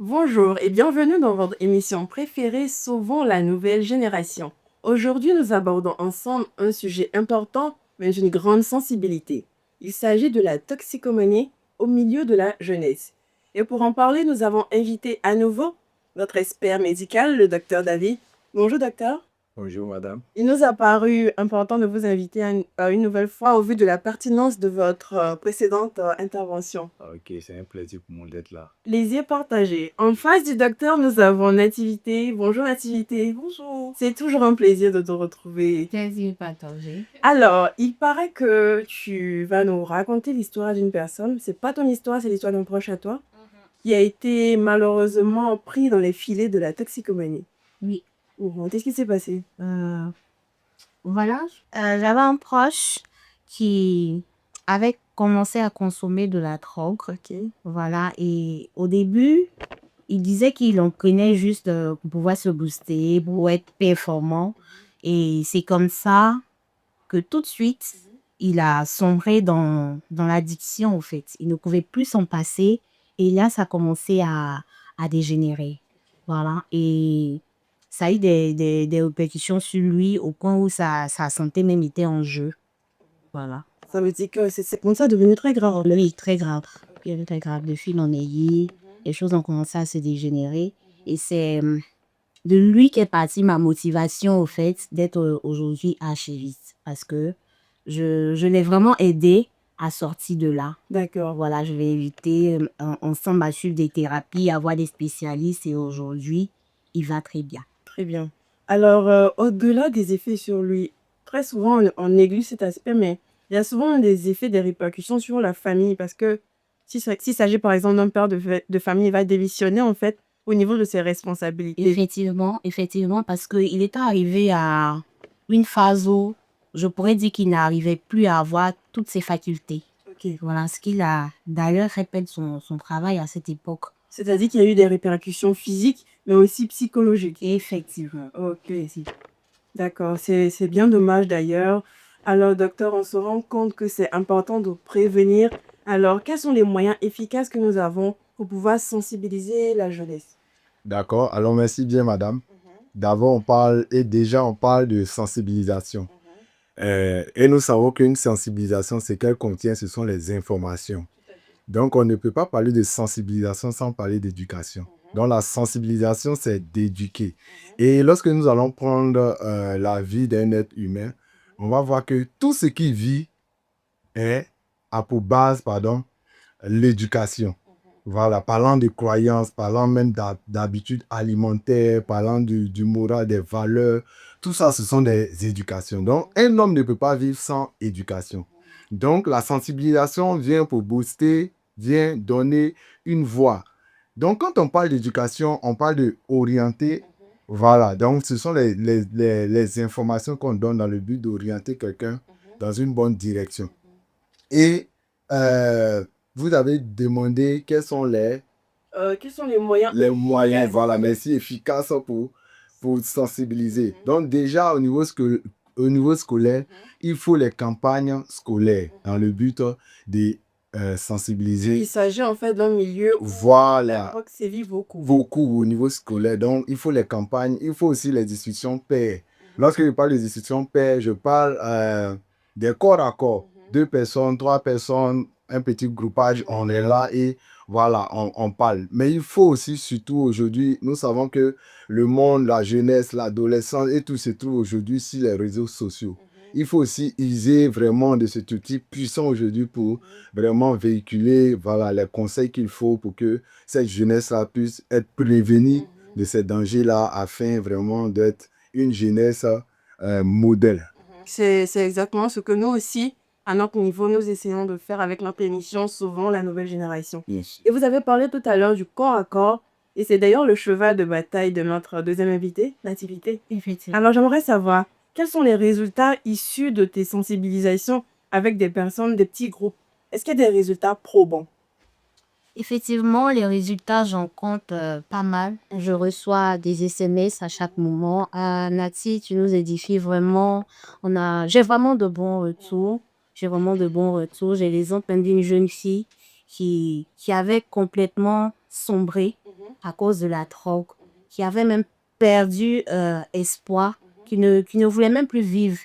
Bonjour et bienvenue dans votre émission préférée Sauvons la nouvelle génération. Aujourd'hui, nous abordons ensemble un sujet important mais d'une grande sensibilité. Il s'agit de la toxicomanie au milieu de la jeunesse. Et pour en parler, nous avons invité à nouveau notre expert médical, le docteur David. Bonjour docteur. Bonjour madame. Il nous a paru important de vous inviter une nouvelle fois au vu de la pertinence de votre précédente intervention. Ok, c'est un plaisir pour moi d'être là. Plaisir partagé. En face du docteur, nous avons Nativité. Bonjour Nativité. Bonjour. C'est toujours un plaisir de te retrouver. Plaisir partagé. Alors, il paraît que tu vas nous raconter l'histoire d'une personne. C'est pas ton histoire, c'est l'histoire d'un proche à toi qui a été malheureusement pris dans les filets de la toxicomanie. Oui. Qu'est-ce qui s'est passé? Voilà. J'avais un proche qui avait commencé à consommer de la drogue. Ok. Voilà. Et au début, il disait qu'il en prenait juste pour pouvoir se booster, pour être performant. Et c'est comme ça que tout de suite, il a sombré dans l'addiction, en fait. Il ne pouvait plus s'en passer. Et là, ça a commencé à dégénérer. Voilà. Et ça a eu des répercussions sur lui au point où sa santé même était en jeu. Voilà. Ça veut dire que c'est comme ça devenu très grave. Oui, très grave. Très grave. De fil en aiguille, les choses ont commencé à se dégénérer. Et c'est de lui qu'est partie ma motivation, au fait, d'être aujourd'hui archiviste. Parce que je l'ai vraiment aidé à sortir de là. D'accord. Voilà, je l'ai invité ensemble à suivre des thérapies, à voir des spécialistes. Et aujourd'hui, il va très bien. Très bien. Alors, au-delà des effets sur lui, très souvent on néglige cet aspect, mais il y a souvent des effets, des répercussions sur la famille parce que s'il s'agit par exemple d'un père de famille, il va démissionner en fait au niveau de ses responsabilités. Effectivement, parce qu'il est arrivé à une phase où je pourrais dire qu'il n'arrivait plus à avoir toutes ses facultés. Ok. Voilà ce qu'il a d'ailleurs répète son travail à cette époque. C'est-à-dire qu'il y a eu des répercussions physiques, mais aussi psychologiques. Effectivement. Ok. D'accord, c'est bien dommage d'ailleurs. Alors, docteur, on se rend compte que c'est important de prévenir. Alors, quels sont les moyens efficaces que nous avons pour pouvoir sensibiliser la jeunesse? D'accord, alors merci bien madame. D'abord on parle de sensibilisation. Et nous savons qu'une sensibilisation, c'est qu'elle contient, ce sont les informations. Donc on ne peut pas parler de sensibilisation sans parler d'éducation. Donc la sensibilisation, c'est d'éduquer. Et lorsque nous allons prendre la vie d'un être humain, on va voir que tout ce qui vit a pour base, l'éducation. Voilà, parlant de croyances, parlant même d'habitudes alimentaires, parlant du moral, des valeurs, tout ça, ce sont des éducations. Donc, un homme ne peut pas vivre sans éducation. Donc, la sensibilisation vient pour booster, vient donner une voix. Donc, quand on parle d'éducation, on parle d'orienter. Voilà, donc ce sont les informations qu'on donne dans le but d'orienter quelqu'un dans une bonne direction. Et vous avez demandé quels sont Quels sont les moyens moyens, voilà, merci, efficaces pour sensibiliser. Donc déjà, au niveau scolaire, il faut les campagnes scolaires dans le but de sensibiliser. Il s'agit en fait d'un milieu où la Voilà, drogue sévit beaucoup. beaucoup au niveau scolaire. Donc, il faut les campagnes, il faut aussi les discussions paires. Lorsque je parle de discussions paires, je parle des corps à corps. 2 personnes, 3 personnes, un petit groupage, on est là et voilà, on parle. Mais il faut aussi, surtout aujourd'hui, nous savons que le monde, la jeunesse, l'adolescence et tout se trouve aujourd'hui sur les réseaux sociaux. Il faut aussi user vraiment de cet outil puissant aujourd'hui pour vraiment véhiculer voilà, les conseils qu'il faut pour que cette jeunesse-là puisse être prévenue de ces dangers-là afin vraiment d'être une jeunesse modèle. C'est exactement ce que nous aussi, à notre niveau, nous essayons de faire avec notre émission Souvent la nouvelle génération. Yes. Et vous avez parlé tout à l'heure du corps à corps, et c'est d'ailleurs le cheval de bataille de notre deuxième invité, Nativité. Effectivement. Alors j'aimerais savoir, quels sont les résultats issus de tes sensibilisations avec des personnes, des petits groupes? Est-ce qu'il y a des résultats probants? Effectivement, les résultats, j'en compte pas mal. Je reçois des SMS à chaque moment. Ah, Nati, tu nous édifies vraiment. J'ai vraiment de bons retours. J'ai l'exemple même d'une jeune fille qui avait complètement sombré. à cause de la drogue, qui avait même perdu espoir, qui ne voulait même plus vivre.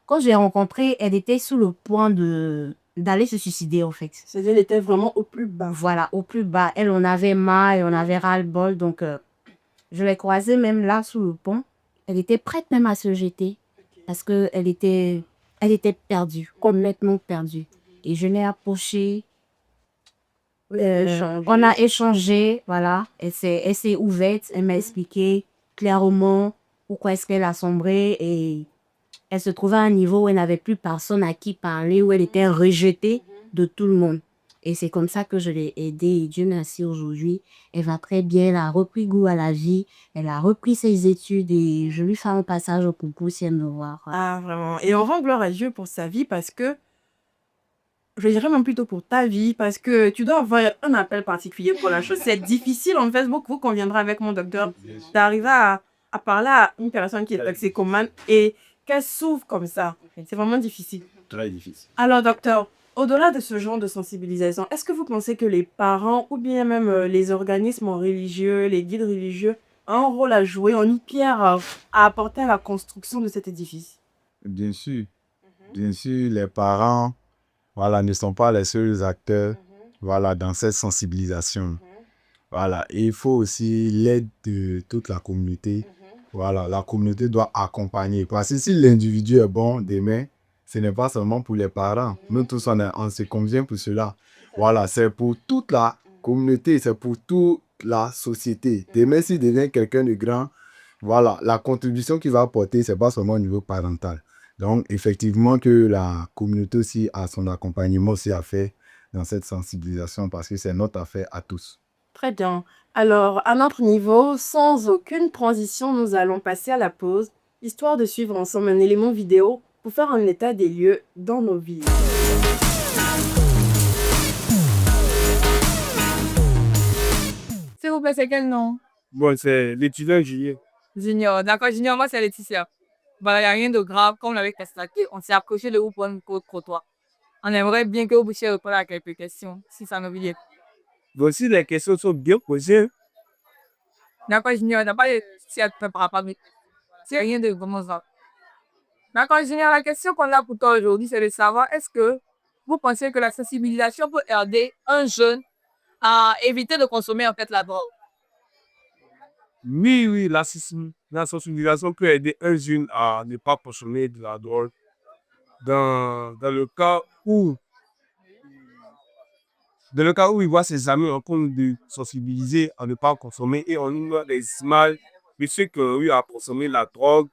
Quand je l'ai rencontrée, elle était sur le point d'aller se suicider, en fait. C'est-à-dire qu'elle était vraiment au plus bas. Voilà, au plus bas. Elle en avait marre, elle en avait ras-le-bol. Donc, je l'ai croisée même là, sous le pont. Elle était prête même à se jeter parce qu'elle était perdue, complètement perdue. Et je l'ai approchée. On a échangé, voilà. Elle s'est ouverte, elle m'a expliqué clairement pourquoi est-ce qu'elle a sombré et elle se trouvait à un niveau où elle n'avait plus personne à qui parler, où elle était rejetée de tout le monde. Et c'est comme ça que je l'ai aidée. Et Dieu merci, aujourd'hui, elle va très bien. Elle a repris goût à la vie. Elle a repris ses études et je lui fais un passage au concours si elle me voit. Ah, vraiment. Et on rend gloire à Dieu pour sa vie parce que, je dirais même plutôt pour ta vie, parce que tu dois avoir un appel particulier pour la chose. C'est difficile, en fait, vous conviendrez avec mon docteur, d'arriver à parler à une personne qui est toxicomane et qu'elle souffre comme ça. C'est vraiment difficile. Très difficile. Alors, docteur, au-delà de ce genre de sensibilisation, est-ce que vous pensez que les parents ou bien même les organismes religieux, les guides religieux, ont un rôle à jouer, ont une pierre à apporter à la construction de cet édifice? Bien sûr. Bien sûr, les parents, voilà, ne sont pas les seuls acteurs, voilà, dans cette sensibilisation. Voilà, et il faut aussi l'aide de toute la communauté. Voilà, la communauté doit accompagner. Parce que si l'individu est bon demain, ce n'est pas seulement pour les parents. Nous tous, on se convient pour cela. Voilà, c'est pour toute la communauté, c'est pour toute la société. Demain, s'il devient quelqu'un de grand, voilà, la contribution qu'il va apporter, ce n'est pas seulement au niveau parental. Donc, effectivement, que la communauté aussi a son accompagnement aussi à faire dans cette sensibilisation parce que c'est notre affaire à tous. Très bien. Alors, à notre niveau, sans aucune transition, nous allons passer à la pause, histoire de suivre ensemble un élément vidéo pour faire un état des lieux dans nos villes. S'il vous plaît, c'est quel nom? Bon, c'est l'étudiant Julien. Junior. D'accord, Junior, moi c'est Laetitia. Voilà, il n'y a rien de grave. Comme on l'avait constaté, on s'est approché de vous pour un trottoir. On aimerait bien que vous puissiez répondre à quelques questions, si ça nous vient. Voici les questions sont bien posées. D'accord, Junior, on n'a pas de si à te faire par rapport à mes questions. C'est rien de vraiment grave. D'accord, Junior, la question qu'on a pour toi aujourd'hui, c'est de savoir est-ce que vous pensez que la sensibilisation peut aider un jeune à éviter de consommer en fait la drogue? Oui, la sensibilisation peut aider un jeune à ne pas consommer de la drogue. Dans le cas où il voit ses amis en train de sensibiliser à ne pas consommer et on lui donne des images de ceux qui ont eu à consommer la drogue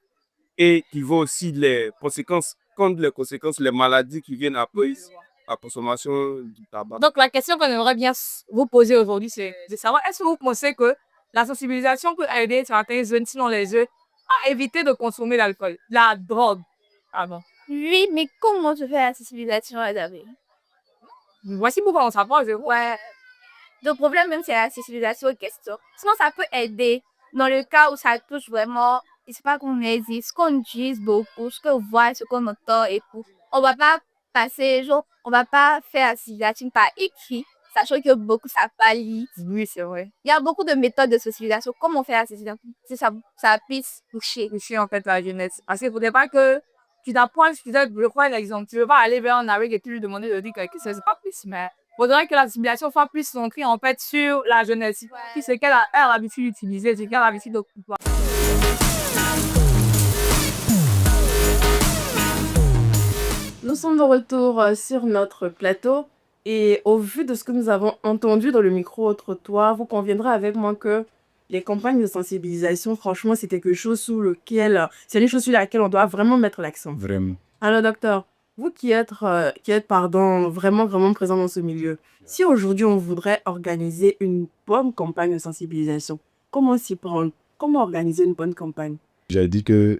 et qui voient aussi les conséquences, les maladies qui viennent après la consommation du tabac. Donc, la question qu'on aimerait bien vous poser aujourd'hui, c'est de savoir est-ce que vous pensez que la sensibilisation peut aider certains jeunes, sinon les jeunes, à éviter de consommer l'alcool, la drogue? Pardon. Oui, mais comment je fais la sensibilisation à David? Voici pourquoi on s'approche. Ouais. Le problème même, c'est la sensibilisation aux questions. Sinon, ça peut aider dans le cas où ça touche vraiment, je sais pas comment dire, ce qu'on utilise beaucoup, ce qu'on voit, ce qu'on entend et tout. On va pas passer, genre, on va pas faire la sensibilisation par écrit, sachant que beaucoup ça pâlit. Oui, c'est vrai. Il y a beaucoup de méthodes de sensibilisation. Comment faire la sensibilisation si ça puisse toucher? Toucher en fait la jeunesse. Parce qu'il ne faudrait pas que tu t'apprends, je prends un exemple. Tu ne veux pas aller vers un avec et tu lui demander de dire quelque chose, c'est pas plus, mais il faudrait que la sensibilisation soit plus centrée en fait sur la jeunesse. Ouais. Qui c'est qu'elle a l'habitude d'utiliser, c'est qu'elle a l'habitude de pouvoir. Nous sommes de retour sur notre plateau et au vu de ce que nous avons entendu dans le micro au trottoir, vous conviendrez avec moi que les campagnes de sensibilisation, franchement, c'est quelque chose c'est une chose sur laquelle on doit vraiment mettre l'accent. Vraiment. Alors, docteur, vous qui êtes vraiment, vraiment présent dans ce milieu, si aujourd'hui on voudrait organiser une bonne campagne de sensibilisation, comment s'y prendre? Comment organiser une bonne campagne? J'ai dit que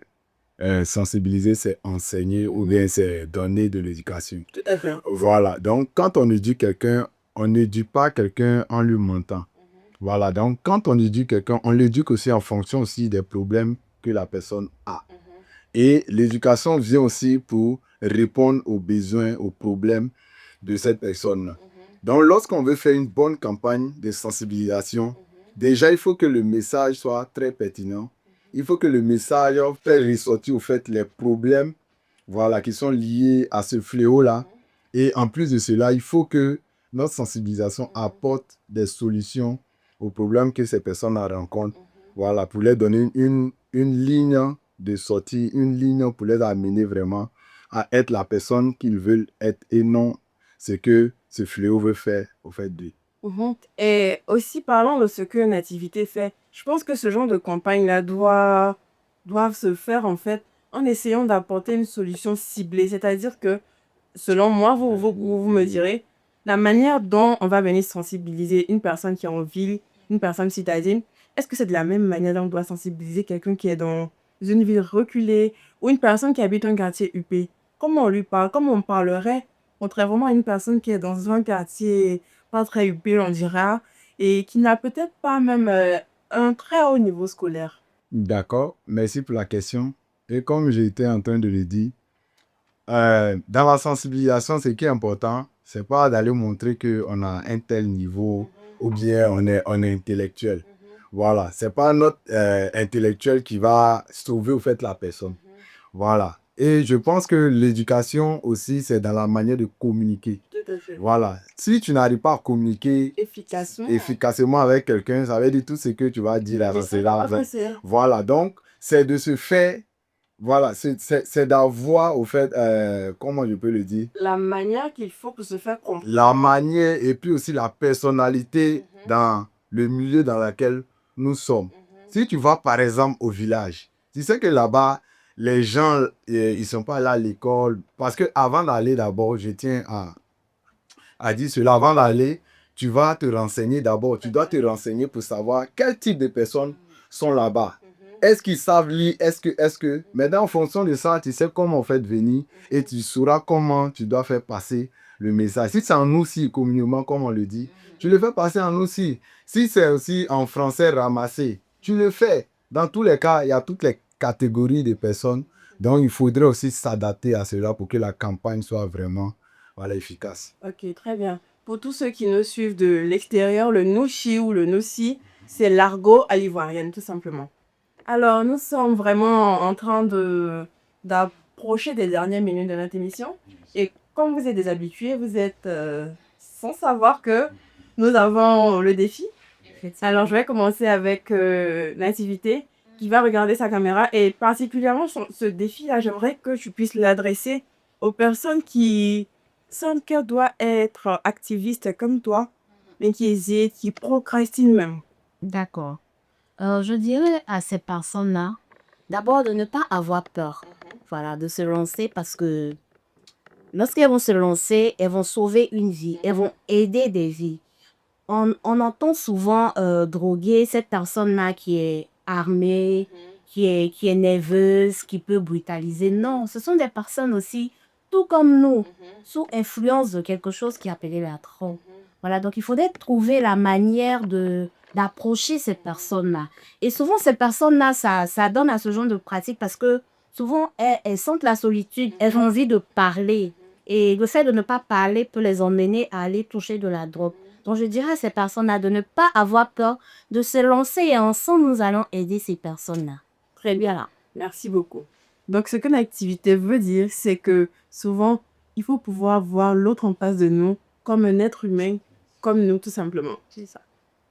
sensibiliser, c'est enseigner ou bien c'est donner de l'éducation. Tout à fait. Voilà. Donc, quand on éduque quelqu'un, on n'éduque pas quelqu'un en lui mentant. Voilà. Donc, quand on éduque quelqu'un, on l'éduque aussi en fonction aussi des problèmes que la personne a. Et l'éducation vient aussi pour répondre aux besoins, aux problèmes de cette personne-là. Donc, lorsqu'on veut faire une bonne campagne de sensibilisation, Déjà, il faut que le message soit très pertinent. Il faut que le message fasse ressortir au fait les problèmes, voilà, qui sont liés à ce fléau-là. Et en plus de cela, il faut que notre sensibilisation apporte des solutions aux problèmes que ces personnes rencontrent. Voilà, pour leur donner une ligne de sortie, une ligne pour les amener vraiment à être la personne qu'ils veulent être et non ce que ce fléau veut faire au fait d'eux. Et aussi, parlant de ce que Nativité fait, je pense que ce genre de campagne-là doivent se faire en fait en essayant d'apporter une solution ciblée. C'est-à-dire que, selon moi, vous me direz, la manière dont on va venir sensibiliser une personne qui est en ville, une personne citadine, est-ce que c'est de la même manière dont on doit sensibiliser quelqu'un qui est dans une ville reculée ou une personne qui habite un quartier huppé? Comment on lui parle? Comment on parlerait contrairement à une personne qui est dans un quartier pas très huppé, on dira, et qui n'a peut-être pas même un très haut niveau scolaire? D'accord, merci pour la question. Et comme j'étais en train de le dire, dans la sensibilisation, ce qui est important, c'est pas d'aller montrer qu'on a un tel niveau ou bien on est intellectuel. Voilà, c'est pas notre intellectuel qui va sauver au fait la personne. Voilà. Et je pense que l'éducation aussi, c'est dans la manière de communiquer. Tout à fait. Voilà. Si tu n'arrives pas à communiquer efficacement avec quelqu'un, ça veut dire tout ce que tu vas dire là, c'est là. Voilà. Donc, c'est de se faire, voilà, c'est d'avoir, au fait, comment je peux le dire? La manière qu'il faut pour se faire comprendre. La manière et puis aussi la personnalité dans le milieu dans lequel nous sommes. Si tu vas par exemple au village, tu sais que là-bas, les gens, ils ne sont pas là à l'école. Parce que avant d'aller d'abord, je tiens à dire cela, avant d'aller, tu vas te renseigner d'abord. Tu dois te renseigner pour savoir quel type de personnes sont là-bas. Est-ce qu'ils savent lire? Est-ce que... Maintenant, en fonction de ça, tu sais comment on fait venir et tu sauras comment tu dois faire passer le message. Si c'est en aussi, communément, comme on le dit, tu le fais passer en aussi. Si c'est aussi en français ramassé, tu le fais. Dans tous les cas, il y a toutes les catégories de personnes. Donc, il faudrait aussi s'adapter à cela pour que la campagne soit vraiment efficace. Ok, très bien. Pour tous ceux qui nous suivent de l'extérieur, le nouchi ou le noussi, c'est l'argot à l'ivoirienne, tout simplement. Alors, nous sommes vraiment en train d'approcher des dernières minutes de notre émission. Et comme vous êtes des habitués, vous êtes sans savoir que nous avons le défi. Alors, je vais commencer avec Nativité qui va regarder sa caméra. Et particulièrement, ce défi-là, j'aimerais que tu puisses l'adresser aux personnes qui sentent qu'elles doivent être activistes comme toi, mais qui hésitent, qui procrastinent même. D'accord. Je dirais à ces personnes-là, d'abord de ne pas avoir peur, voilà, de se lancer parce que lorsqu'elles vont se lancer, elles vont sauver une vie, elles vont aider des vies. On entend souvent droguer cette personne-là qui est armée, qui est nerveuse, qui peut brutaliser. Non, ce sont des personnes aussi, tout comme nous, sous influence de quelque chose qui est appelé la drogue. Voilà, donc il faudrait trouver la manière d'approcher ces personnes-là. Et souvent, ces personnes-là, ça donne à ce genre de pratique parce que souvent, elles sentent la solitude, elles ont envie de parler. Et le fait de ne pas parler peut les emmener à aller toucher de la drogue. Donc, je dirais à ces personnes-là de ne pas avoir peur, de se lancer et ensemble, nous allons aider ces personnes-là. Très bien. Voilà. Merci beaucoup. Donc, ce qu'une activité veut dire, c'est que souvent, il faut pouvoir voir l'autre en face de nous comme un être humain, comme nous, tout simplement. C'est ça.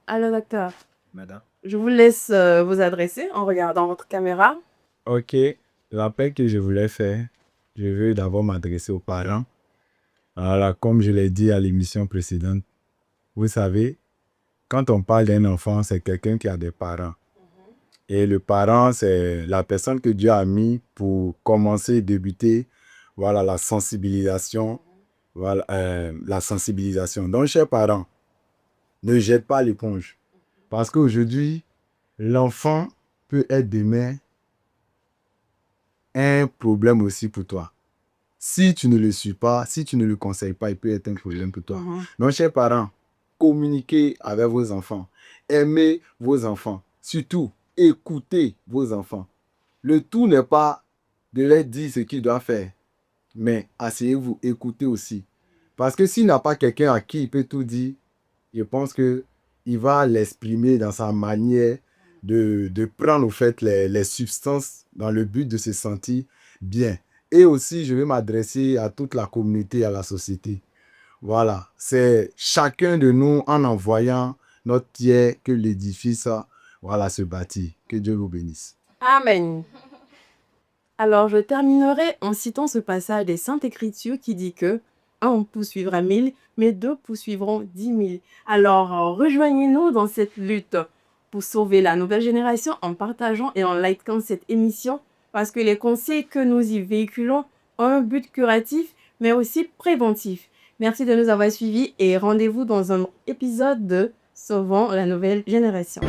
Alors, docteur, Madame. je vous laisse vous adresser en regardant votre caméra. Ok, l'appel que je voulais faire, je veux d'abord m'adresser aux parents. Voilà, comme je l'ai dit à l'émission précédente, vous savez, quand on parle d'un enfant, c'est quelqu'un qui a des parents. Et le parent, c'est la personne que Dieu a mis pour commencer, débuter, voilà, la sensibilisation. Voilà, la sensibilisation. Donc, chers parents, ne jette pas l'éponge. Parce qu'aujourd'hui, l'enfant peut être demain un problème aussi pour toi. Si tu ne le suis pas, si tu ne le conseilles pas, il peut être un problème pour toi. Donc, chers parents, communiquez avec vos enfants. Aimez vos enfants. Surtout, écoutez vos enfants. Le tout n'est pas de leur dire ce qu'ils doivent faire, mais asseyez-vous, écoutez aussi. Parce que s'il n'a pas quelqu'un à qui il peut tout dire, je pense qu'il il va l'exprimer dans sa manière de prendre au fait les substances dans le but de se sentir bien. Et aussi, je vais m'adresser à toute la communauté, à la société. Voilà, c'est chacun de nous en envoyant notre pierre que l'édifice, voilà, se bâtit. Que Dieu vous bénisse. Amen. Alors, je terminerai en citant ce passage des Saintes Écritures qui dit que un poursuivra 1000, mais deux poursuivront 10 000. Alors, rejoignez-nous dans cette lutte pour sauver la nouvelle génération en partageant et en likant cette émission parce que les conseils que nous y véhiculons ont un but curatif, mais aussi préventif. Merci de nous avoir suivis et rendez-vous dans un épisode de Sauvons la nouvelle génération.